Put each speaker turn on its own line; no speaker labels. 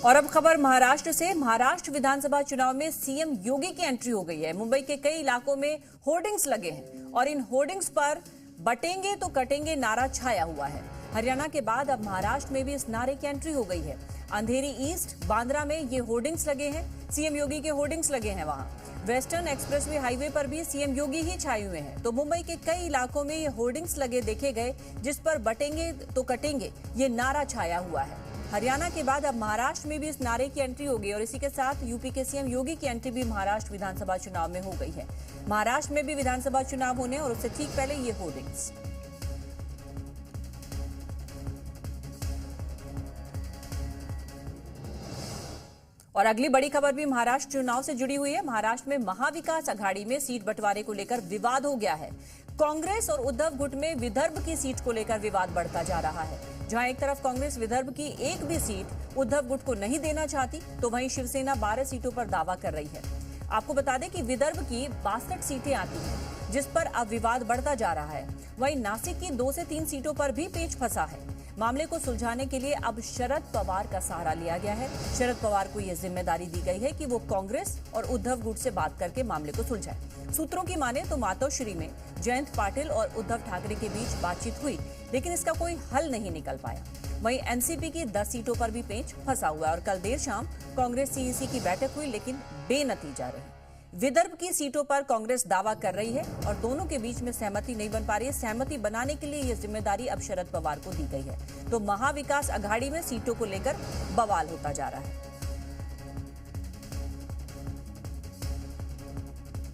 और अब खबर महाराष्ट्र से। महाराष्ट्र विधानसभा चुनाव में सीएम योगी की एंट्री हो गई है। मुंबई के कई इलाकों में होर्डिंग्स लगे हैं और इन होर्डिंग्स पर बटेंगे तो कटेंगे नारा छाया हुआ है। हरियाणा के बाद अब महाराष्ट्र में भी इस नारे की एंट्री हो गई है। अंधेरी ईस्ट, बांद्रा में ये होर्डिंग्स लगे हैं, सीएम योगी के होर्डिंग्स लगे हैं। वहां वेस्टर्न एक्सप्रेसवे हाईवे पर भी सीएम योगी ही छाए हुए हैं। तो मुंबई के कई इलाकों में ये होर्डिंग्स लगे देखे गए, जिस पर बटेंगे तो कटेंगे ये नारा छाया हुआ है। हरियाणा के बाद अब महाराष्ट्र में भी इस नारे की एंट्री होगी और इसी के साथ यूपी के सीएम योगी की एंट्री भी महाराष्ट्र विधानसभा चुनाव में हो गई है। महाराष्ट्र में भी विधानसभा चुनाव होने और उससे ठीक पहले ये होर्डिंग्स। और अगली बड़ी खबर भी महाराष्ट्र चुनाव से जुड़ी हुई है। महाराष्ट्र में महाविकास अघाड़ी में सीट बंटवारे को लेकर विवाद हो गया है। कांग्रेस और उद्धव गुट में विदर्भ की सीट को लेकर विवाद बढ़ता जा रहा है। जहां एक तरफ कांग्रेस विदर्भ की एक भी सीट उद्धव गुट को नहीं देना चाहती, तो वहीं शिवसेना 12 सीटों पर दावा कर रही है। आपको बता दें कि विदर्भ की 62 सीटें आती हैं, जिस पर अब विवाद बढ़ता जा रहा है। वहीं नासिक की 2 से 3 सीटों पर भी पेच फंसा है। मामले को सुलझाने के लिए अब शरद पवार का सहारा लिया गया है। शरद पवार को यह जिम्मेदारी दी गई है कि वो कांग्रेस और उद्धव गुट से बात करके मामले को सुलझाए। सूत्रों की माने तो मातोश्री में जयंत पाटिल और उद्धव ठाकरे के बीच बातचीत हुई, लेकिन इसका कोई हल नहीं निकल पाया। वहीं एनसीपी की 10 सीटों पर भी पेच फंसा हुआ है और कल देर शाम कांग्रेस सीईसी की बैठक हुई, लेकिन बेनतीजा रही। विदर्भ की सीटों पर कांग्रेस दावा कर रही है और दोनों के बीच में सहमति नहीं बन पा रही है। सहमति बनाने के लिए यह जिम्मेदारी अब शरद पवार को दी गई है। तो महाविकास अघाड़ी में सीटों को लेकर बवाल होता जा रहा है।